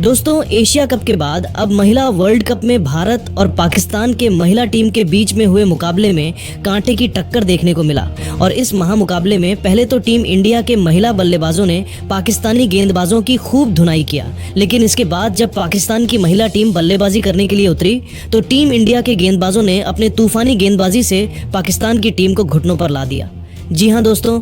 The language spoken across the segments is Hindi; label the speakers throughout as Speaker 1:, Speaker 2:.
Speaker 1: दोस्तों, एशिया कप के बाद अब महिला वर्ल्ड कप में भारत और पाकिस्तान के महिला टीम के बीच में हुए मुकाबले में कांटे की टक्कर देखने को मिला। और इस महामुकाबले में पहले तो टीम इंडिया के महिला बल्लेबाजों ने पाकिस्तानी गेंदबाजों की खूब धुनाई किया, लेकिन इसके बाद जब पाकिस्तान की महिला टीम बल्लेबाजी करने के लिए उतरी तो टीम इंडिया के गेंदबाजों ने अपने तूफानी गेंदबाजी से पाकिस्तान की टीम को घुटनों पर ला दिया। जी हाँ दोस्तों,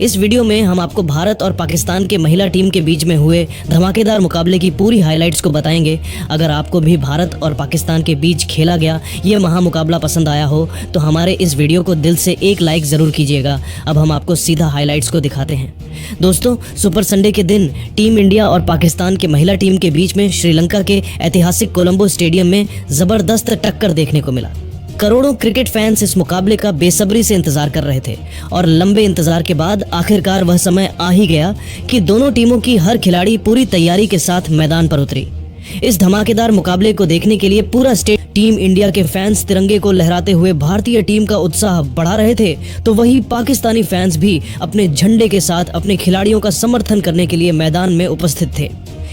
Speaker 1: इस वीडियो में हम आपको भारत और पाकिस्तान के महिला टीम के बीच में हुए धमाकेदार मुकाबले की पूरी हाइलाइट्स को बताएंगे। अगर आपको भी भारत और पाकिस्तान के बीच खेला गया ये महामुकाबला पसंद आया हो तो हमारे इस वीडियो को दिल से एक लाइक ज़रूर कीजिएगा। अब हम आपको सीधा हाइलाइट्स को दिखाते हैं। दोस्तों, सुपर संडे के दिन टीम इंडिया और पाकिस्तान के महिला टीम के बीच में श्रीलंका के ऐतिहासिक कोलंबो स्टेडियम में ज़बरदस्त टक्कर देखने को मिला। करोड़ों क्रिकेट फैंस इस मुकाबले का बेसब्री से इंतजार कर रहे थे और लंबे इंतजार के बाद आखिरकार वह समय आ ही गया कि दोनों टीमों की हर खिलाड़ी पूरी तैयारी के साथ मैदान पर उतरी। इस धमाकेदार मुकाबले को देखने के लिए पूरा स्टेट टीम इंडिया के फैंस तिरंगे को लहराते हुए भारतीय टीम का उत्साह बढ़ा रहे थे, तो वहीं पाकिस्तानी फैंस भी अपने झंडे के साथ अपने खिलाड़ियों का समर्थन करने के लिए मैदान में उपस्थित थे।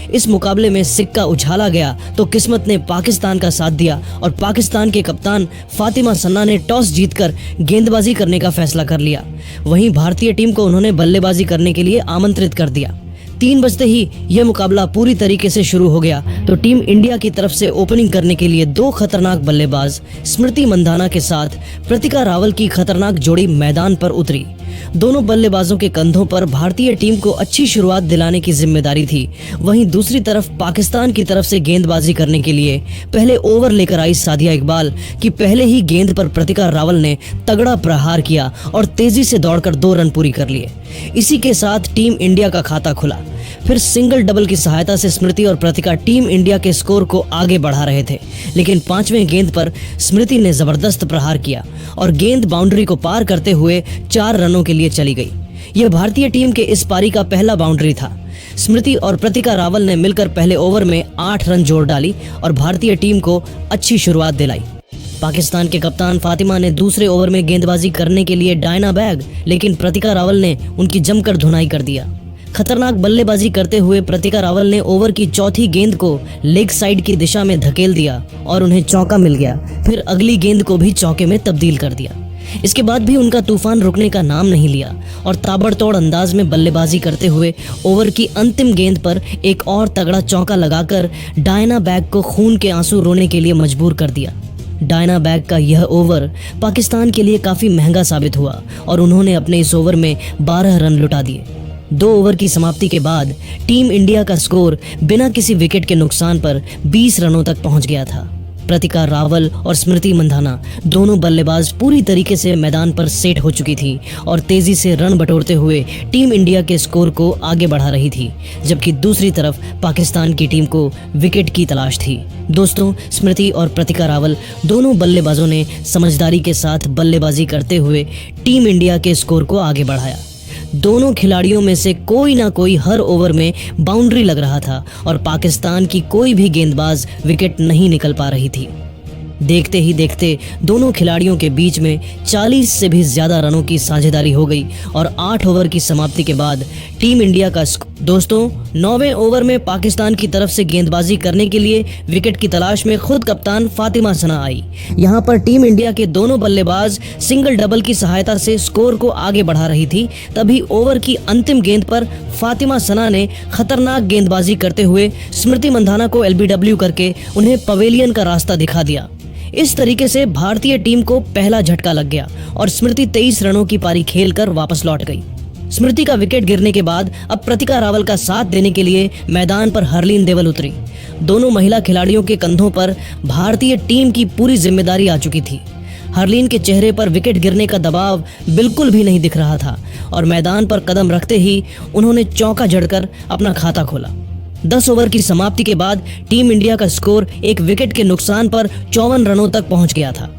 Speaker 1: इस मुकाबले में सिक्का उछाला गया तो किस्मत ने पाकिस्तान का साथ दिया और पाकिस्तान के कप्तान फातिमा सना ने टॉस जीतकर गेंदबाजी करने का फैसला कर लिया। वहीं भारतीय टीम को उन्होंने बल्लेबाजी करने के लिए आमंत्रित कर दिया। 3 बजते ही यह मुकाबला पूरी तरीके से शुरू हो गया तो टीम इंडिया की तरफ से ओपनिंग करने के लिए 2 खतरनाक बल्लेबाज स्मृति मंधाना के साथ प्रतिका रावल की खतरनाक जोड़ी मैदान पर उतरी। दोनों बल्लेबाजों के कंधों पर भारतीय टीम को अच्छी शुरुआत दिलाने की जिम्मेदारी थी। वहीं दूसरी तरफ पाकिस्तान की तरफ से गेंदबाजी करने के लिए पहले ओवर लेकर आई सादिया इकबाल की पहले ही गेंद पर प्रतिका रावल ने तगड़ा प्रहार किया और तेजी से दौड़कर 2 रन पूरी कर लिए। इसी के साथ टीम इंडिया का खाता खुला। फिर सिंगल डबल की सहायता से स्मृति और प्रतिका टीम इंडिया के स्कोर को आगे बढ़ा रहे थे, लेकिन 5वें गेंद पर स्मृति ने जबरदस्त प्रहार किया और गेंद बाउंड्री को पार करते हुए 4 रनों के लिए चली गई। यह भारतीय टीम के इस पारी का पहला बाउंड्री था। स्मृति और प्रतिका रावल ने मिलकर पहले ओवर में 8 रन जोड़ डाली और भारतीय टीम को अच्छी शुरुआत दिलाई। पाकिस्तान के कप्तान फातिमा ने दूसरे ओवर में गेंदबाजी करने के लिए डायना बैग, लेकिन प्रतिका रावल ने उनकी जमकर धुनाई कर दिया। खतरनाक बल्लेबाजी करते हुए प्रतिका रावल ने ओवर की चौथी गेंद को लेग साइड की दिशा में धकेल दिया और उन्हें चौका मिल गया। फिर अगली गेंद को भी चौके में तब्दील कर दिया। इसके बाद भी उनका तूफान रुकने का नाम नहीं लिया और ताबड़तोड़ अंदाज में बल्लेबाजी करते हुए ओवर की अंतिम गेंद पर एक और तगड़ा चौका लगाकर डायना बैग को खून के आंसू रोने के लिए मजबूर कर दिया। डायना बैग का यह ओवर पाकिस्तान के लिए काफ़ी महंगा साबित हुआ और उन्होंने अपने इस ओवर में 12 रन लुटा दिए। 2 ओवर की समाप्ति के बाद टीम इंडिया का स्कोर बिना किसी विकेट के नुकसान पर 20 रनों तक पहुंच गया था। प्रतिका रावल और स्मृति मंधाना दोनों बल्लेबाज पूरी तरीके से मैदान पर सेट हो चुकी थी और तेजी से रन बटोरते हुए टीम इंडिया के स्कोर को आगे बढ़ा रही थी, जबकि दूसरी तरफ पाकिस्तान की टीम को विकेट की तलाश थी। दोस्तों, स्मृति और प्रतिका रावल दोनों बल्लेबाजों ने समझदारी के साथ बल्लेबाजी करते हुए टीम इंडिया के स्कोर को आगे बढ़ाया। दोनों खिलाड़ियों में से कोई ना कोई हर ओवर में बाउंड्री लग रहा था और पाकिस्तान की कोई भी गेंदबाज विकेट नहीं निकल पा रही थी। देखते ही देखते दोनों खिलाड़ियों के बीच में 40 से भी ज़्यादा रनों की साझेदारी हो गई और 8 ओवर की समाप्ति के बाद टीम इंडिया का दोस्तों 9वें ओवर में पाकिस्तान की तरफ से गेंदबाजी करने के लिए विकेट की तलाश में खुद कप्तान फातिमा सना आई। यहां पर टीम इंडिया के दोनों बल्लेबाज सिंगल डबल की सहायता से स्कोर को आगे बढ़ा रही थी। तभी ओवर की अंतिम गेंद पर फातिमा सना ने खतरनाक गेंदबाजी करते हुए स्मृति मंधाना को LBW करके उन्हें पवेलियन का रास्ता दिखा दिया। इस तरीके से भारतीय टीम को पहला झटका लग गया और स्मृति 23 रनों की पारी खेलकर वापस लौट गई। स्मृति का विकेट गिरने के बाद अब प्रतिका रावल का साथ देने के लिए मैदान पर हरलीन देवल उतरी। दोनों महिला खिलाड़ियों के कंधों पर भारतीय टीम की पूरी जिम्मेदारी आ चुकी थी। हरलीन के चेहरे पर विकेट गिरने का दबाव बिल्कुल भी नहीं दिख रहा था और मैदान पर कदम रखते ही उन्होंने चौका जड़कर अपना खाता खोला। 10 ओवर की समाप्ति के बाद टीम इंडिया का स्कोर एक विकेट के नुकसान पर 54 रनों तक पहुंच गया था।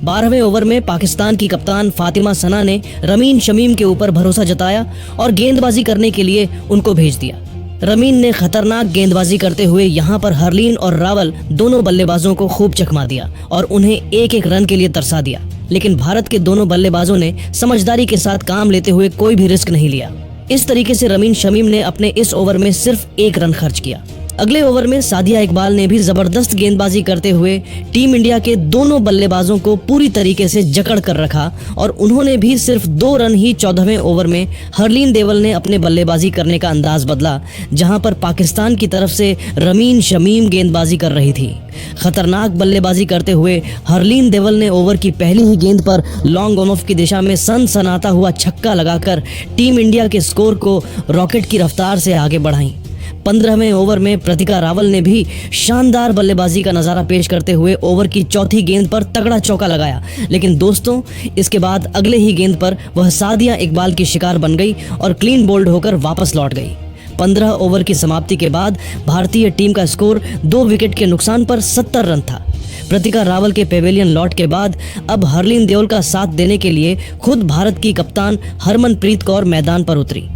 Speaker 1: 12वें ओवर में पाकिस्तान की कप्तान फातिमा सना ने रमीन शमीम के ऊपर भरोसा जताया और गेंदबाजी करने के लिए उनको भेज दिया। रमीन ने खतरनाक गेंदबाजी करते हुए यहां पर हरलीन और रावल दोनों बल्लेबाजों को खूब चकमा दिया और उन्हें 1-1 रन के लिए तरसा दिया, लेकिन भारत के दोनों बल्लेबाजों ने समझदारी के साथ काम लेते हुए कोई भी रिस्क नहीं लिया। इस तरीके से रमीन शमीम ने अपने इस ओवर में सिर्फ 1 रन खर्च किया। अगले ओवर में सादिया इकबाल ने भी जबरदस्त गेंदबाजी करते हुए टीम इंडिया के दोनों बल्लेबाजों को पूरी तरीके से जकड़ कर रखा और उन्होंने भी सिर्फ 2 रन ही 14वें ओवर में हरलीन देवल ने अपने बल्लेबाजी करने का अंदाज बदला, जहां पर पाकिस्तान की तरफ से रमीन शमीम गेंदबाजी कर रही थी। खतरनाक बल्लेबाजी करते हुए हरलीन देवल ने ओवर की पहली ही गेंद पर लॉन्ग ऑन ऑफ की दिशा में सनसनाता हुआ छक्का लगाकर टीम इंडिया के स्कोर को रॉकेट की रफ्तार से आगे बढ़ाई। 15वें ओवर में प्रतिका रावल ने भी शानदार बल्लेबाजी का नजारा पेश करते हुए ओवर की चौथी गेंद पर तगड़ा चौका लगाया, लेकिन दोस्तों इसके बाद अगले ही गेंद पर वह सादिया इकबाल की शिकार बन गई और क्लीन बोल्ड होकर वापस लौट गई। 15 ओवर की समाप्ति के बाद भारतीय टीम का स्कोर 2 विकेट के नुकसान पर 70 रन था। प्रतिका रावल के पेवेलियन लौट के बाद अब हरलीन देवल का साथ देने के लिए खुद भारत की कप्तान हरमनप्रीत कौर मैदान पर उतरी।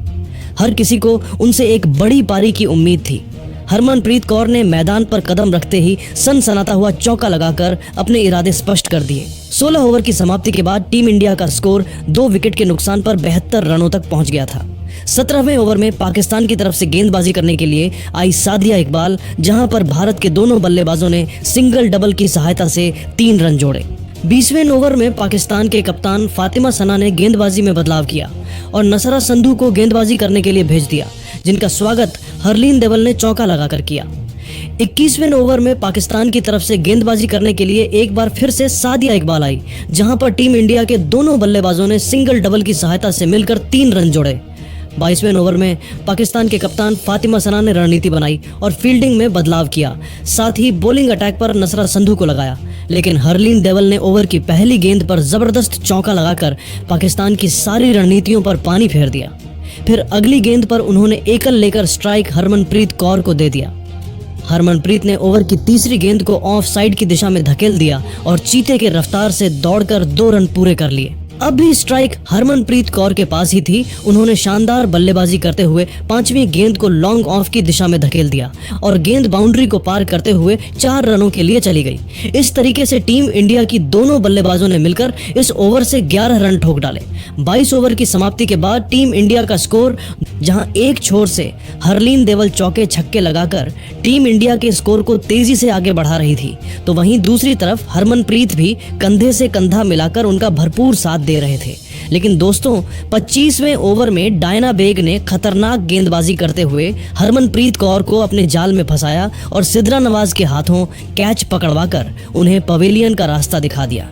Speaker 1: हर किसी को उनसे एक बड़ी पारी की उम्मीद थी। हरमनप्रीत कौर ने मैदान पर कदम रखते ही सनसनाता हुआ चौका लगाकर अपने इरादे स्पष्ट कर दिए। 16 ओवर की समाप्ति के बाद टीम इंडिया का स्कोर 2 विकेट के नुकसान पर 72 रनों तक पहुंच गया था। 17वें ओवर में पाकिस्तान की तरफ से गेंदबाजी करने के लिए आई सादिया इकबाल, जहां पर भारत के दोनों बल्लेबाजों ने सिंगल डबल की सहायता से 3 रन जोड़े। 20वें ओवर में पाकिस्तान के कप्तान फातिमा सना ने गेंदबाजी में बदलाव किया और नसरा संधू को गेंदबाजी करने के लिए भेज दिया, जिनका स्वागत हरलीन देवल ने चौका लगाकर किया। 21वें ओवर में पाकिस्तान की तरफ से गेंदबाजी करने के लिए एक बार फिर से सादिया इकबाल आई, जहां पर टीम इंडिया के दोनों बल्लेबाजों ने सिंगल डबल की सहायता से मिलकर 3 रन जोड़े। 22वें ओवर में पाकिस्तान के कप्तान फातिमा सना ने रणनीति बनाई और फील्डिंग में बदलाव किया, साथ ही बॉलिंग अटैक पर नसरा संधू को लगाया, लेकिन हरलीन देवल ने ओवर की पहली गेंद पर जबरदस्त चौका लगाकर पाकिस्तान की सारी रणनीतियों पर पानी फेर दिया। फिर अगली गेंद पर उन्होंने एकल लेकर स्ट्राइक हरमनप्रीत कौर को दे दिया। हरमनप्रीत ने ओवर की तीसरी गेंद को ऑफ साइड की दिशा में धकेल दिया और चीते के रफ्तार से दौड़कर 2 रन पूरे कर लिए। अब भी स्ट्राइक हरमनप्रीत कौर के पास ही थी। उन्होंने शानदार बल्लेबाजी करते हुए 5वीं गेंद को लॉन्ग ऑफ की दिशा में धकेल दिया और गेंद बाउंड्री को पार करते हुए 4 रनों के लिए चली गई। इस तरीके से टीम इंडिया की दोनों बल्लेबाजों ने मिलकर इस ओवर से 11 रन ठोक डाले। 22 ओवर की समाप्ति के बाद टीम इंडिया का स्कोर, जहां एक छोर से हरलीन देवल चौके छक्के लगाकर टीम इंडिया के स्कोर को तेजी से आगे बढ़ा रही थी, तो वहीं दूसरी तरफ हरमनप्रीत भी कंधे से कंधा मिलाकर उनका भरपूर साथ दे रहे थे। लेकिन दोस्तों 25वें ओवर में डायना बेग ने खतरनाक गेंदबाजी करते हुए हरमनप्रीत कौर को अपने जाल में फंसाया और सिद्रा नवाज के हाथों कैच पकड़वाकर उन्हें पवेलियन का रास्ता दिखा दिया।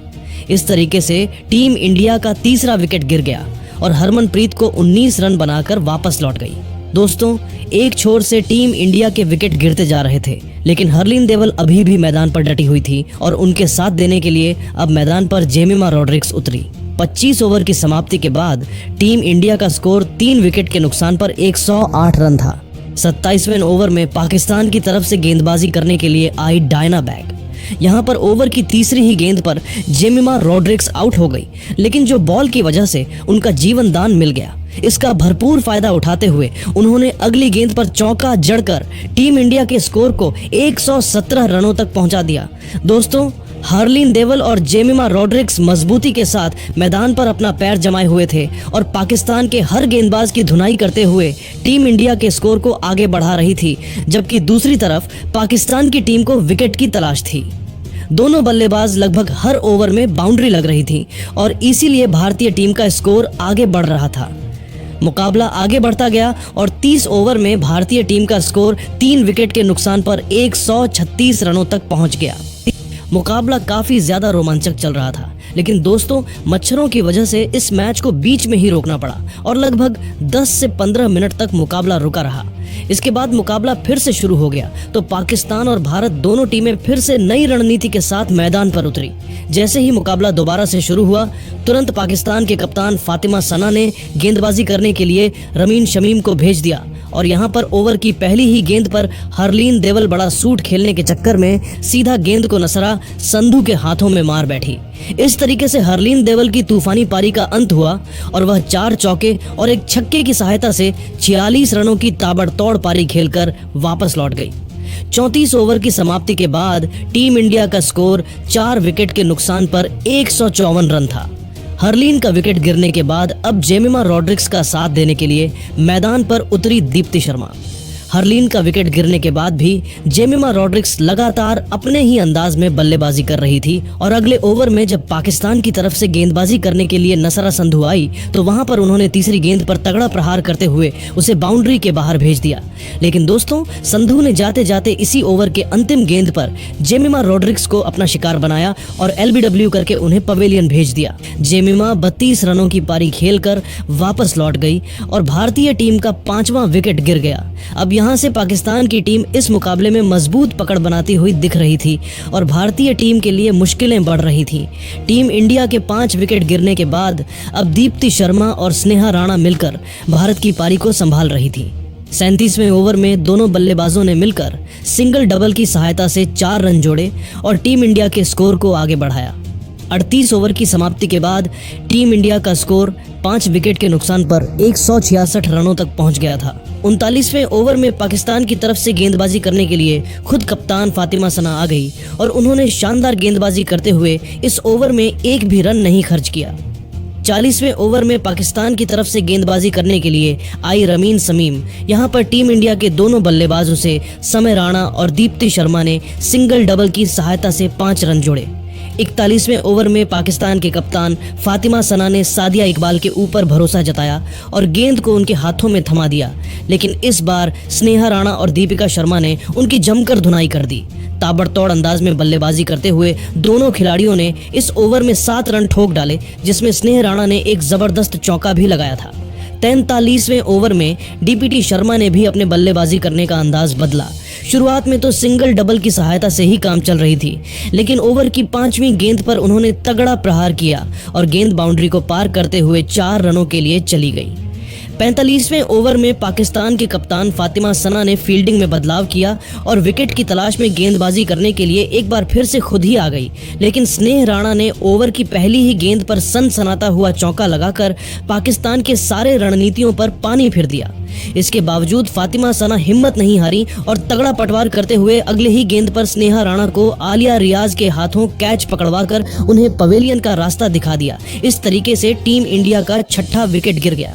Speaker 1: इस तरीके से टीम इंडिया का तीसरा विकेट गिर गया और हरमनप्रीत को 19 रन बनाकर वापस लौट गई। दोस्तों एक छोर से टीम इंडिया के विकेट गिरते जा रहे थे, लेकिन हरलीन देवल अभी भी मैदान पर डटी हुई थी और उनके साथ देने के लिए अब मैदान पर जेमिमा रॉड्रिक्स उतरी। 25 ओवर की समाप्ति के बाद टीम इंडिया का स्कोर 3 विकेट के नुकसान पर 108 रन था। 27वें ओवर में पाकिस्तान की तरफ से गेंदबाजी करने के लिए आई डायना बेग। यहाँ पर ओवर की तीसरी ही गेंद पर जेमिमा रॉड्रिक्स आउट हो गई, लेकिन जो बॉल की वजह से उनका जीवन दान मिल गया, इसका भरपूर फायदा उठाते हुए उन्होंने अगली गेंद पर चौका जड़कर टीम इंडिया के स्कोर को 117 रनों तक पहुंचा दिया। दोस्तों हरलीन देवल और जेमिमा रॉड्रिक्स मजबूती के साथ मैदान पर अपना पैर जमाए हुए थे और पाकिस्तान के हर गेंदबाज की धुनाई करते हुए टीम इंडिया के स्कोर को आगे बढ़ा रही थी, जबकि दूसरी तरफ पाकिस्तान की टीम को विकेट की तलाश थी। दोनों बल्लेबाज लगभग हर ओवर में बाउंड्री लग रही थी और इसीलिए भारतीय टीम का स्कोर आगे बढ़ रहा था। मुकाबला आगे बढ़ता गया और 30 ओवर में भारतीय टीम का स्कोर 3 विकेट के नुकसान पर 136 रनों तक पहुंच गया। मुकाबला काफी ज्यादा रोमांचक चल रहा था, लेकिन दोस्तों मच्छरों की वजह से इस मैच को बीच में ही रोकना पड़ा और लगभग 10 से 15 मिनट तक मुकाबला रुका रहा। इसके बाद मुकाबला फिर से शुरू हो गया तो पाकिस्तान और भारत दोनों टीमें फिर से नई रणनीति के साथ मैदान पर उतरी। जैसे ही मुकाबला दोबारा से शुरू हुआ, तुरंत पाकिस्तान के कप्तान फातिमा सना ने गेंदबाजी करने के लिए रमीन शमीम को भेज दिया और यहाँ पर ओवर की पहली ही गेंद पर हरलीन देवल बड़ा सूट खेलने के चक्कर में सीधा गेंद को नसरा संधू के हाथों में मार बैठी। इस तरीके से हरलीन देवल की तूफानी पारी का अंत हुआ और वह 4 चौके और एक छक्के की सहायता से 46 रनों की ताबड़तोड़ पारी खेलकर वापस लौट गई। 34 ओवर की समाप्ति के बाद टीम इंडिया का स्कोर 4 विकेट के नुकसान पर 154 रन था। हरलीन का विकेट गिरने के बाद अब जेमिमा रॉड्रिक्स का साथ देने के लिए मैदान पर उतरी दीप्ति शर्मा। हरलीन का विकेट गिरने के बाद भी जेमिमा रॉड्रिक्स लगातार अपने ही अंदाज में बल्लेबाजी कर रही थी और अगले ओवर में जब पाकिस्तान की तरफ से गेंदबाजी करने के लिए नसरा संधू आई तो वहां पर उन्होंने तीसरी गेंद पर तगड़ा प्रहार करते हुए उसे बाउंड्री के बाहर भेज दिया। लेकिन दोस्तों, संधू ने जाते जाते इसी ओवर के अंतिम गेंद पर जेमिमा रॉड्रिक्स को अपना शिकार बनाया और LBW करके उन्हें पवेलियन भेज दिया। जेमिमा 32 रनों की पारी खेलकर वापस लौट गई और भारतीय टीम का 5वां विकेट गिर गया। अब यहाँ से पाकिस्तान की टीम इस मुकाबले में मजबूत पकड़ बनाती हुई दिख रही थी और भारतीय टीम के लिए मुश्किलें बढ़ रही थी। टीम इंडिया के 5 विकेट गिरने के बाद अब दीप्ति शर्मा और स्नेहा राणा मिलकर भारत की पारी को संभाल रही थी। 37वें ओवर में दोनों बल्लेबाजों ने मिलकर सिंगल डबल की सहायता से 4 रन जोड़े और टीम इंडिया के स्कोर को आगे बढ़ाया। 38 ओवर की समाप्ति के बाद टीम इंडिया का स्कोर 5 विकेट के नुकसान पर 166 रनों तक पहुंच गया था। 39वें ओवर में पाकिस्तान की तरफ से गेंदबाजी करने के लिए खुद कप्तान फातिमा सना आ गई और उन्होंने शानदार गेंदबाजी करते हुए इस ओवर में एक भी रन नहीं खर्च किया। 40वें ओवर में पाकिस्तान की तरफ से गेंदबाजी करने के लिए आई रमीन समीम। यहां पर टीम इंडिया के दोनों बल्लेबाजों से समय राणा और दीप्ति शर्मा ने सिंगल डबल की सहायता से 5 रन जोड़े। 41वें ओवर में पाकिस्तान के कप्तान फातिमा सना ने सादिया इकबाल के ऊपर भरोसा जताया और गेंद को उनके हाथों में थमा दिया, लेकिन इस बार स्नेहा राणा और दीपिका शर्मा ने उनकी जमकर धुनाई कर दी। ताबड़तोड़ अंदाज में बल्लेबाजी करते हुए दोनों खिलाड़ियों ने इस ओवर में 7 रन ठोक डाले, जिसमें स्नेहा राणा ने एक जबरदस्त चौका भी लगाया था। 43वें ओवर में डीपीटी शर्मा ने भी अपने बल्लेबाजी करने का अंदाज बदला। शुरुआत में तो सिंगल डबल की सहायता से ही काम चल रही थी, लेकिन ओवर की 5वीं गेंद पर उन्होंने तगड़ा प्रहार किया और गेंद बाउंड्री को पार करते हुए 4 रनों के लिए चली गई। 45वें ओवर में पाकिस्तान के कप्तान फातिमा सना ने फील्डिंग में बदलाव किया और विकेट की तलाश में गेंदबाजी करने के लिए एक बार फिर से खुद ही आ गई, लेकिन स्नेह राणा ने ओवर की पहली ही गेंद पर सनसनाता हुआ चौका लगाकर पाकिस्तान के सारे रणनीतियों पर पानी फिर दिया। इसके बावजूद फातिमा सना हिम्मत नहीं हारी और तगड़ा पटवार करते हुए अगले ही गेंद पर स्नेहा राणा को आलिया रियाज के हाथों कैच पकड़वाकर उन्हें पवेलियन का रास्ता दिखा दिया। इस तरीके से टीम इंडिया का 6ठा विकेट गिर गया।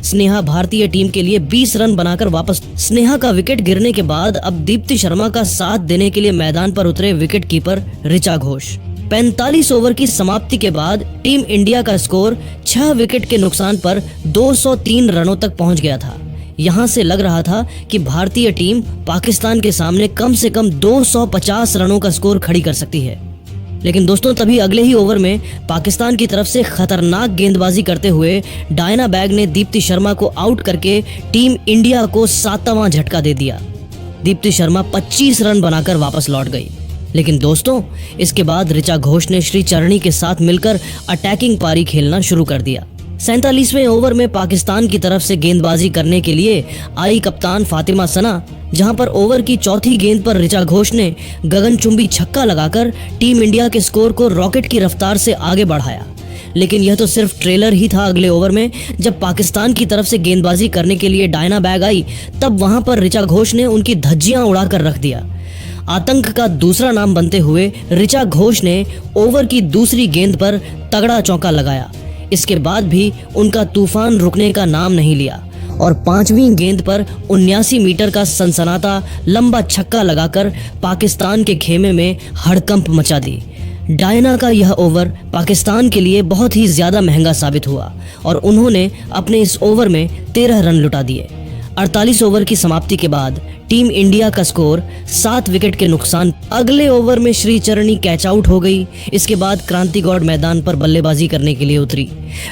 Speaker 1: स्नेहा भारतीय टीम के लिए 20 रन बनाकर वापस। स्नेहा का विकेट गिरने के बाद अब दीप्ति शर्मा का साथ देने के लिए मैदान पर उतरे wicket keeper Richa Ghosh. 45 over की समाप्ति के बाद टीम इंडिया का स्कोर 6 विकेट के नुकसान पर 203 रनों तक पहुंच गया था। यहां से लग रहा था कि भारतीय टीम पाकिस्तान के सामने कम से कम 250 रनों का स्कोर खड़ी कर सकती है, लेकिन दोस्तों तभी अगले ही ओवर में पाकिस्तान की तरफ से खतरनाक गेंदबाजी करते हुए डायना बैग ने दीप्ति शर्मा को आउट करके टीम इंडिया को 7वां झटका दे दिया। दीप्ति शर्मा 25 रन बनाकर वापस लौट गई, लेकिन दोस्तों इसके बाद ऋचा घोष ने श्री चरणी के साथ मिलकर अटैकिंग पारी खेलना शुरू कर दिया। 47वें ओवर में पाकिस्तान की तरफ से गेंदबाजी करने के लिए आई कप्तान फातिमा सना, जहां पर ओवर की चौथी गेंद पर ऋचा घोष ने गगनचुंबी छक्का लगाकर टीम इंडिया के स्कोर को रॉकेट की रफ्तार से आगे बढ़ाया। लेकिन यह तो सिर्फ ट्रेलर ही था। अगले ओवर में जब पाकिस्तान की तरफ से गेंदबाजी करने के लिए डायना बैग आई, तब वहां पर ऋचा घोष ने उनकी धज्जियां उड़ाकर रख दिया। आतंक का दूसरा नाम बनते हुए ऋचा घोष ने ओवर की दूसरी गेंद पर तगड़ा चौका लगाया। इसके बाद भी उनका तूफान रुकने का नाम नहीं लिया और 5वीं गेंद पर 79 मीटर का सनसनाता लंबा छक्का लगाकर पाकिस्तान के खेमे में हड़कंप मचा दी। डायना का यह ओवर पाकिस्तान के लिए बहुत ही ज्यादा महंगा साबित हुआ और उन्होंने अपने इस ओवर में 13 रन लुटा दिए। 48 ओवर की समाप्ति के बाद टीम इंडिया का स्कोर 7 विकेट के नुकसान। अगले ओवर में श्री चरणी कैच आउट हो गई। इसके बाद क्रांति गौड़ मैदान पर बल्लेबाजी करने के लिए उतरी।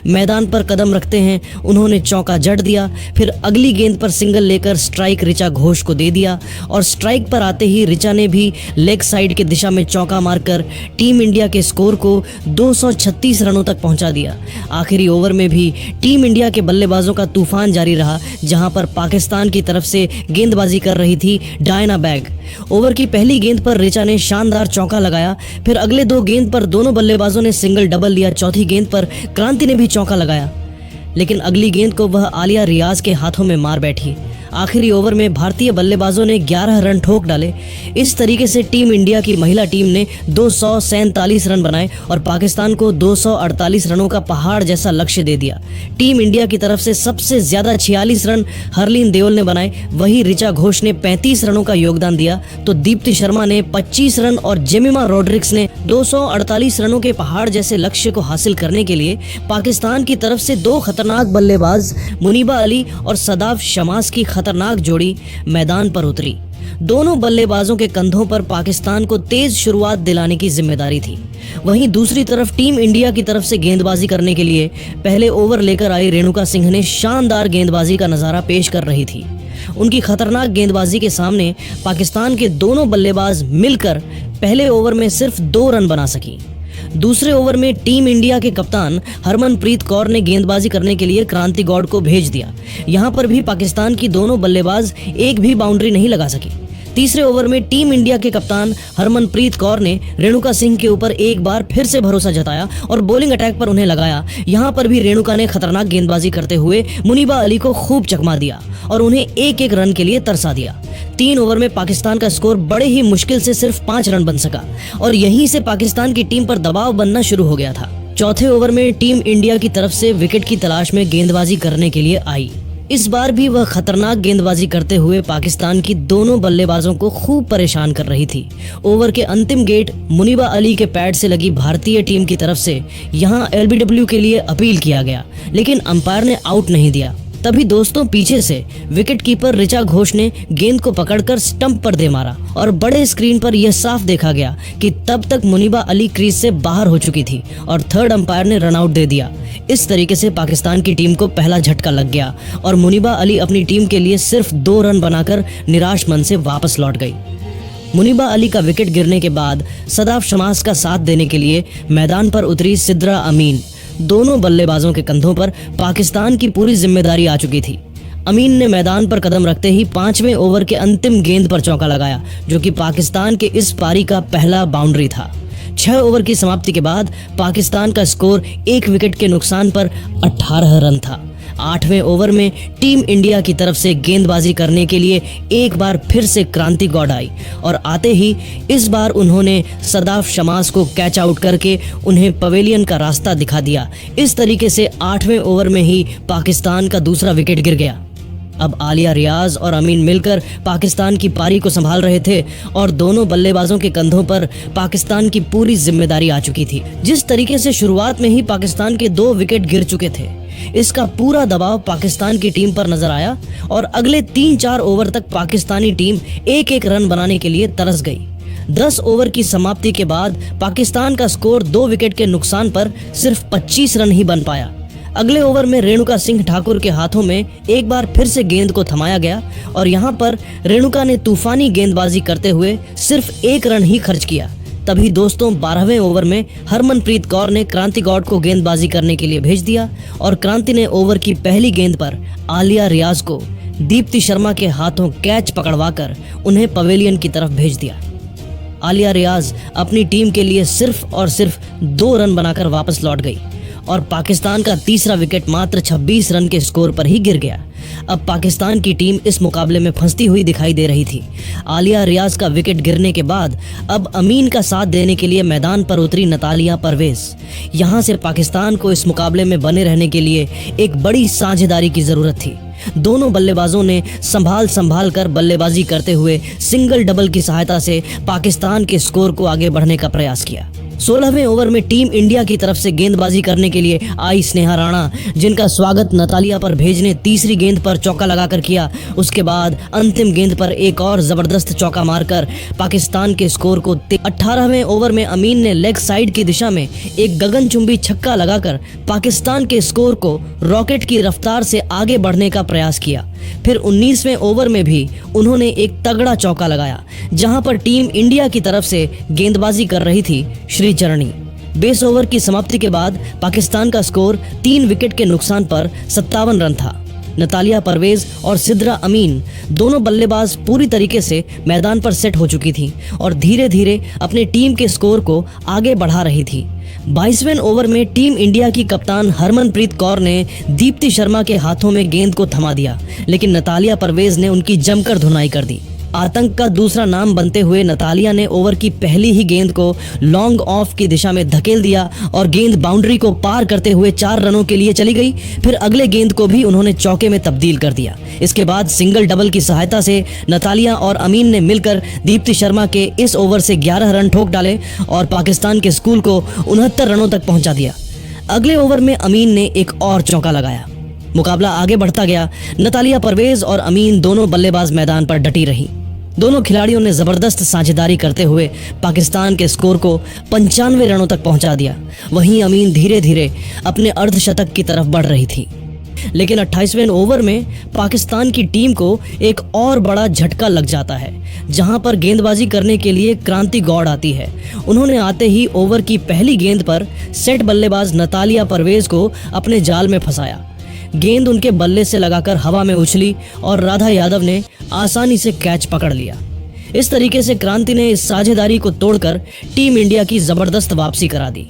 Speaker 1: मैदान पर कदम रखते हैं उन्होंने चौका जड़ दिया, फिर अगली गेंद पर सिंगल लेकर स्ट्राइक ऋचा घोष को दे दिया और स्ट्राइक पर आते ही ऋचा ने भी लेग साइड की दिशा में चौका मारकर टीम इंडिया के स्कोर को 236 रनों तक पहुंचा दिया। आखिरी ओवर में भी टीम इंडिया के बल्लेबाजों का तूफान जारी रहा, जहां पर पाकिस्तान की तरफ से गेंदबाजी कर रही थी डायना बैग। ओवर की पहली गेंद पर ऋचा ने शानदार चौका लगाया, फिर अगले 2 गेंद पर दोनों बल्लेबाजों ने सिंगल डबल लिया। चौथी गेंद पर क्रांति ने भी चौका लगाया, लेकिन अगली गेंद को वह आलिया रियाज के हाथों में मार बैठी। आखिरी ओवर में भारतीय बल्लेबाजों ने 11 रन ठोक डाले। इस तरीके से टीम इंडिया की महिला टीम ने 247 रन बनाए और पाकिस्तान को 248 रनों का पहाड़ जैसा लक्ष्य दे दिया। टीम इंडिया की तरफ से सबसे ज्यादा 46 रन हरलीन देओल ने बनाए, वहीं ऋचा घोष ने 35 रनों का योगदान दिया तो दीप्ति शर्मा ने 25 रन और जेमिमा रॉड्रिक्स ने 248 रनों के पहाड़ जैसे लक्ष्य को हासिल करने के लिए पाकिस्तान की तरफ से दो खतरनाक बल्लेबाज मुनीबा अली और सदाफ शमास की खतरनाक जोड़ी मैदान पर उतरी। दोनों बल्लेबाजों के कंधों पर पाकिस्तान को तेज शुरुआत दिलाने की जिम्मेदारी थी। वहीं दूसरी तरफ टीम इंडिया की तरफ से गेंदबाजी करने के लिए पहले ओवर लेकर आई रेणुका सिंह ने शानदार गेंदबाजी का नजारा पेश कर रही थी। उनकी खतरनाक गेंदबाजी के सामने पाकिस्तान के दोनों बल्लेबाज मिलकर पहले ओवर में सिर्फ 2 रन बना सकी। दूसरे ओवर में टीम इंडिया के कप्तान हरमनप्रीत कौर ने गेंदबाजी करने के लिए क्रांति गौड़ को भेज दिया। यहां पर भी पाकिस्तान की दोनों बल्लेबाज एक भी बाउंड्री नहीं लगा सकी। तीसरे ओवर में टीम इंडिया के कप्तान हरमनप्रीत कौर ने रेणुका सिंह के ऊपर एक बार फिर से भरोसा जताया और बॉलिंग अटैक पर उन्हें लगाया। यहां पर भी रेणुका ने खतरनाक गेंदबाजी करते हुए मुनीबा अली को खूब चकमा दिया और उन्हें एक रन के लिए तरसा दिया। 3 ओवर में पाकिस्तान का स्कोर बड़े ही मुश्किल से सिर्फ 5 रन बन सका और यहीं से पाकिस्तान की टीम पर दबाव बनना शुरू हो गया था। चौथे ओवर में टीम इंडिया की तरफ से विकेट की तलाश में गेंदबाजी करने के लिए आई। इस बार भी वह खतरनाक गेंदबाजी करते हुए पाकिस्तान की दोनों बल्लेबाजों को खूब परेशान कर रही थी। ओवर के अंतिम गेट मुनीबा अली के पैड से लगी भारतीय टीम की तरफ से यहां LBW के लिए अपील किया गया, लेकिन अंपायर ने आउट नहीं दिया। तभी दोस्तों पीछे से विकेट कीपर ऋचा घोष ने गेंद को पकड़कर स्टंप पर दे मारा और बड़े स्क्रीन पर यह साफ देखा गया कि तब तक मुनीबा अली क्रीज से बाहर हो चुकी थी और थर्ड अंपायर ने रन आउट दे दिया। इस तरीके से पाकिस्तान की टीम को पहला झटका लग गया और मुनीबा अली अपनी टीम के लिए सिर्फ 2 रन बनाकर निराश मन से वापस लौट गई। मुनीबा अली का विकेट गिरने के बाद सदाफ शमास का साथ देने के लिए मैदान पर उतरी सिद्रा अमीन। दोनों बल्लेबाजों के कंधों पर पाकिस्तान की पूरी जिम्मेदारी आ चुकी थी। अमीन ने मैदान पर कदम रखते ही 5वें ओवर के अंतिम गेंद पर चौका लगाया, जो कि पाकिस्तान के इस पारी का पहला बाउंड्री था। 6 ओवर की समाप्ति के बाद पाकिस्तान का स्कोर 1 विकेट के नुकसान पर 18 रन था। 8वें ओवर में टीम इंडिया की तरफ से गेंदबाजी करने के लिए एक बार फिर से क्रांति गौड़ आई और आते ही इस बार उन्होंने सदाफ शमास को कैच आउट करके उन्हें पवेलियन का रास्ता दिखा दिया। इस तरीके से 8वें ओवर में ही पाकिस्तान का दूसरा विकेट गिर गया। अब आलिया रियाज और अमीन मिलकर पाकिस्तान की पारी को संभाल रहे थे और दोनों बल्लेबाजों के कंधों पर पाकिस्तान की पूरी जिम्मेदारी आ चुकी थी। जिस तरीके से शुरुआत में ही पाकिस्तान के 2 विकेट गिर चुके थे, इसका पूरा दबाव पाकिस्तान की टीम पर नजर आया और अगले 3-4 ओवर तक पाकिस्तानी टीम एक रन बनाने के लिए तरस गई। 10 ओवर की समाप्ति के बाद पाकिस्तान का स्कोर 2 विकेट के नुकसान पर सिर्फ 25 रन ही बन पाया। अगले ओवर में रेणुका सिंह ठाकुर के हाथों में एक बार फिर से गेंद को थमाया गया और यहां पर रेणुका ने तूफानी गेंदबाजी करते हुए सिर्फ 1 रन ही खर्च किया। तभी दोस्तों 12वें ओवर में हरमनप्रीत कौर ने क्रांति गौड़ को गेंदबाजी करने के लिए भेज दिया और क्रांति ने ओवर की पहली गेंद पर आलिया रियाज को दीप्ति शर्मा के हाथों कैच पकड़वाकर उन्हें पवेलियन की तरफ भेज दिया। आलिया रियाज अपनी टीम के लिए सिर्फ और सिर्फ 2 रन बनाकर वापस लौट गई और पाकिस्तान का तीसरा विकेट मात्र 26 रन के स्कोर पर ही गिर गया। अब पाकिस्तान की टीम इस मुकाबले में फंसती हुई दिखाई दे रही थी। आलिया रियाज का विकेट गिरने के बाद अब अमीन का साथ देने के लिए मैदान पर उतरी नतालिया परवेज। यहां से पाकिस्तान को इस मुकाबले में बने रहने के लिए एक बड़ी साझेदारी की जरूरत थी। दोनों बल्लेबाजों ने संभाल कर बल्लेबाजी करते हुए सिंगल डबल की सहायता से पाकिस्तान के स्कोर को आगे बढ़ने का प्रयास किया। 16वें ओवर में टीम इंडिया की तरफ से गेंदबाजी करने के लिए आई स्नेहा राणा, जिनका स्वागत नतालिया परवेज ने तीसरी गेंद पर चौका लगाकर किया। उसके बाद अंतिम गेंद पर एक और जबरदस्त चौका मारकर पाकिस्तान के स्कोर को 18वें ओवर में अमीन ने लेग साइड की दिशा में एक गगनचुंबी छक्का लगाकर पाकिस्तान के स्कोर को रॉकेट की रफ्तार से आगे बढ़ने का प्रयास किया। फिर 19वें ओवर में भी उन्होंने एक तगड़ा चौका लगाया, जहां पर टीम इंडिया की तरफ से गेंदबाजी कर रही थी श्रीचरणी। 20 ओवर की समाप्ति के बाद पाकिस्तान का स्कोर 3 विकेट के नुकसान पर 57 रन था। नतालिया परवेज और सिद्रा अमीन दोनों बल्लेबाज पूरी तरीके से मैदान पर सेट हो चुकी थी और धीरे धीरे अपने टीम के स्कोर को आगे बढ़ा रही थी। 22वें ओवर में टीम इंडिया की कप्तान हरमनप्रीत कौर ने दीप्ति शर्मा के हाथों में गेंद को थमा दिया, लेकिन नतालिया परवेज ने उनकी जमकर धुनाई कर दी। आतंक का दूसरा नाम बनते हुए नतालिया ने ओवर की पहली ही गेंद को लॉन्ग ऑफ की दिशा में धकेल दिया और गेंद बाउंड्री को पार करते हुए 4 रनों के लिए चली गई। फिर अगले गेंद को भी उन्होंने चौके में तब्दील कर दिया। इसके बाद सिंगल डबल की सहायता से नतालिया और अमीन ने मिलकर दीप्ति शर्मा के इस ओवर से 11 रन ठोक डाले और पाकिस्तान के स्कूल को 69 रनों तक पहुंचा दिया। अगले ओवर में अमीन ने एक और चौका लगाया। मुकाबला आगे बढ़ता गया। नतालिया परवेज और अमीन दोनों बल्लेबाज मैदान पर डटी रही। दोनों खिलाड़ियों ने जबरदस्त साझेदारी करते हुए पाकिस्तान के स्कोर को 95 रनों तक पहुंचा दिया। वहीं अमीन धीरे धीरे अपने अर्धशतक की तरफ बढ़ रही थी, लेकिन 28वें ओवर में पाकिस्तान की टीम को एक और बड़ा झटका लग जाता है, जहां पर गेंदबाजी करने के लिए क्रांति गौड़ आती है। उन्होंने आते ही ओवर की पहली गेंद पर सेट बल्लेबाज नतालिया परवेज को अपने जाल में फंसाया। गेंद उनके बल्ले से लगाकर हवा में उछली और राधा यादव ने आसानी से कैच पकड़ लिया। इस तरीके से क्रांति ने इस साझेदारी को तोड़कर टीम इंडिया की जबरदस्त वापसी करा दी।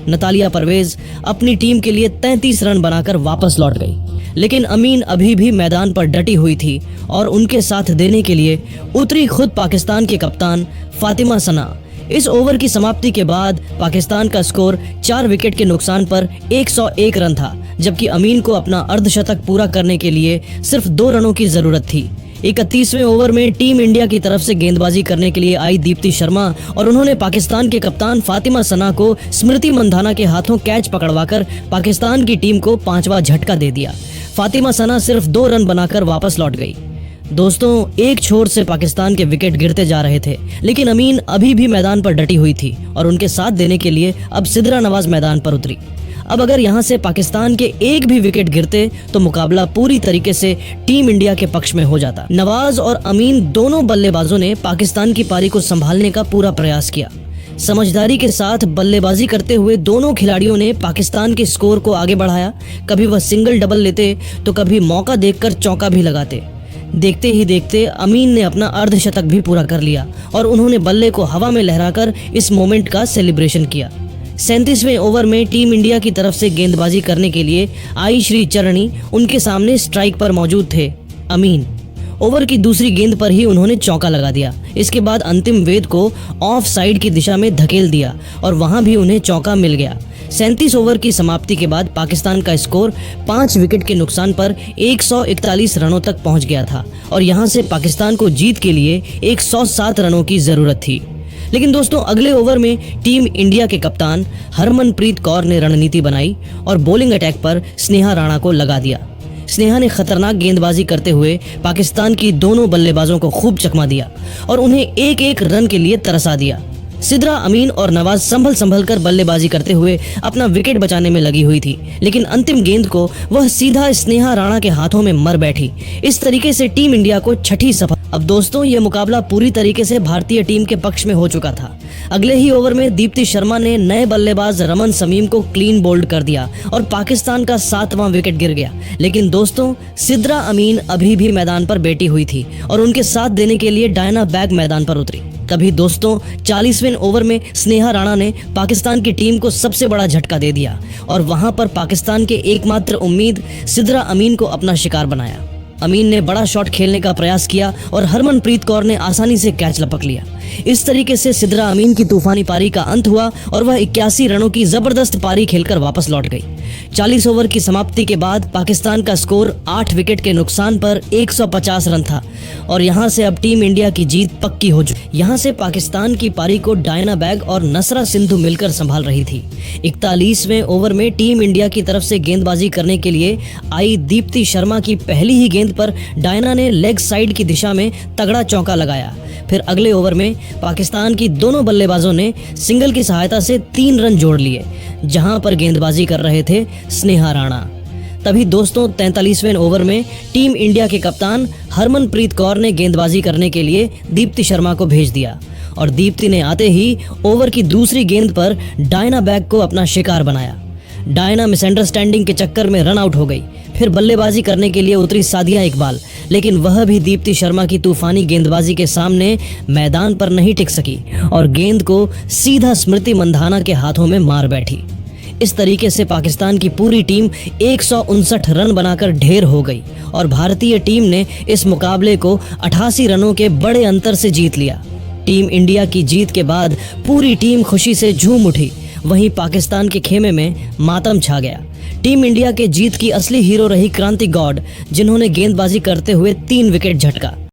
Speaker 1: नतालिया परवेज अपनी टीम के लिए 33 रन बनाकर वापस लौट गई, लेकिन अमीन अभी भी मैदान पर डटी हुई थी और उनके साथ देने के लिए उतरी खुद पाकिस्तान के कप्तान फातिमा सना। इस ओवर की समाप्ति के बाद पाकिस्तान का स्कोर 4 विकेट के नुकसान पर 101 रन था, जबकि अमीन को अपना अर्धशतक पूरा करने के लिए सिर्फ 2 रनों की जरूरत थी। 31वें ओवर में टीम इंडिया की तरफ से गेंदबाजी करने के लिए आई दीप्ति शर्मा और उन्होंने पाकिस्तान के कप्तान फातिमा सना को स्मृति मंधाना के हाथों कैच पकड़वाकर पाकिस्तान की टीम को 5वां झटका दे दिया। फातिमा सना सिर्फ 2 रन बनाकर वापस लौट गई। दोस्तों, एक छोर से पाकिस्तान के विकेट गिरते जा रहे थे, लेकिन अमीन अभी भी मैदान पर डटी हुई थी और उनके साथ देने के लिए अब सिद्रा नवाज मैदान पर उतरी। अब अगर यहां से पाकिस्तान के एक भी विकेट गिरते तो मुकाबला पूरी तरीके से टीम इंडिया के पक्ष में हो जाता। नवाज और अमीन दोनों बल्लेबाजों ने पाकिस्तान की पारी को संभालने का पूरा प्रयास किया। समझदारी के साथ बल्लेबाजी करते हुए दोनों खिलाड़ियों ने पाकिस्तान के स्कोर को आगे बढ़ाया। कभी वह सिंगल डबल लेते तो कभी मौका देखकर चौका भी लगाते। देखते ही देखते अमीन ने अपना अर्धशतक भी पूरा कर लिया और उन्होंने बल्ले को हवा में लहराकर इस मोमेंट का सेलिब्रेशन किया। 37वें ओवर में टीम इंडिया की तरफ से गेंदबाजी करने के लिए आई श्री चरणी उनके सामने स्ट्राइक पर मौजूद थे। अमीन ओवर की दूसरी गेंद पर ही उन्होंने चौका लगा दिया। इसके बाद अंतिम वेद को ऑफ साइड की दिशा में धकेल दिया और वहां भी उन्हें चौका मिल गया। 37 ओवर की समाप्ति के बाद पाकिस्तान का स्कोर 5 विकेट के नुकसान पर 141 रनों तक पहुंच गया था और यहां से पाकिस्तान को जीत के लिए 107 रनों की जरूरत थी। लेकिन दोस्तों, अगले ओवर में टीम इंडिया के कप्तान हरमनप्रीत कौर ने रणनीति बनाई और बॉलिंग अटैक पर स्नेहा राणा को लगा दिया। स्नेहा ने खतरनाक गेंदबाजी करते हुए पाकिस्तान की दोनों बल्लेबाजों को खूब चकमा दिया और उन्हें एक एक रन के लिए तरसा दिया। सिद्रा, अमीन और नवाज संभल कर बल्लेबाजी करते हुए अपना विकेट बचाने में लगी हुई थी, लेकिन अंतिम गेंद को वह सीधा स्नेहा राणा के हाथों में मर बैठी। इस तरीके से टीम इंडिया को छठी सफलता। अब दोस्तों, ये मुकाबला पूरी तरीके से भारतीय टीम के पक्ष में हो चुका था। अगले ही ओवर में दीप्ति शर्मा ने नए बल्लेबाज रमन शमीम को क्लीन बोल्ड कर दिया और पाकिस्तान का 7वां विकेट गिर गया। लेकिन दोस्तों, सिद्रा अमीन अभी भी मैदान पर बैठी हुई थी और उनके साथ देने के लिए डायना बैग मैदान पर उतरी। तभी दोस्तों, 40वें ओवर में स्नेहा राणा ने पाकिस्तान की टीम को सबसे बड़ा झटका दे दिया और वहां पर पाकिस्तान के एकमात्र उम्मीद सिद्रा अमीन को अपना शिकार बनाया। अमीन ने बड़ा शॉट खेलने का प्रयास किया और हरमनप्रीत कौर ने आसानी से कैच लपक लिया। इस तरीके से सिद्रा अमीन की तूफानी पारी का अंत हुआ और वह 81 रनों की जबरदस्त पारी खेलकर वापस लौट गई। 40 ओवर की समाप्ति के बाद पाकिस्तान का स्कोर 8 विकेट के नुकसान पर 150 रन था और यहां से अब टीम इंडिया की जीत पक्की हो चुकी। यहां से पाकिस्तान की पारी को डायना बैग और नसरा सिंधु मिलकर संभाल रही थी। 41वें ओवर में टीम इंडिया की तरफ से गेंदबाजी करने के लिए आई दीप्ति शर्मा की पहली ही गेंद पर डायना ने लेग साइड की दिशा में तगड़ा चौका लगाया। फिर अगले ओवर में पाकिस्तान की दोनों बल्लेबाजों ने सिंगल की सहायता से 3 रन जोड़ लिए, जहां पर गेंदबाजी कर रहे थे स्नेहा राणा। तभी दोस्तों, 43वें ओवर में टीम इंडिया के कप्तान हरमनप्रीत कौर ने गेंदबाजी करने के लिए दीप्ति शर्मा को भेज दिया और दीप्ति ने आते ही ओवर की दूसरी गेंद पर डायना बैग को अपना शिकार बनाया। डायना मिसअंडरस्टैंडिंग के चक्कर में रन आउट हो गई। फिर बल्लेबाजी करने के लिए उतरी सादिया इकबाल, लेकिन वह भी दीप्ति शर्मा की तूफानी गेंदबाजी के सामने मैदान पर नहीं टिक सकी और गेंद को सीधा स्मृति मंधाना के हाथों में मार बैठी। इस तरीके से पाकिस्तान की पूरी टीम 159 रन बनाकर ढेर हो गई और भारतीय टीम ने इस मुकाबले को 88 रनों के बड़े अंतर से जीत लिया। टीम इंडिया की जीत के बाद पूरी टीम खुशी से झूम उठी, वहीं पाकिस्तान के खेमे में मातम छा गया। टीम इंडिया के जीत की असली हीरो रही क्रांति गॉड, जिन्होंने गेंदबाजी करते हुए 3 विकेट झटका।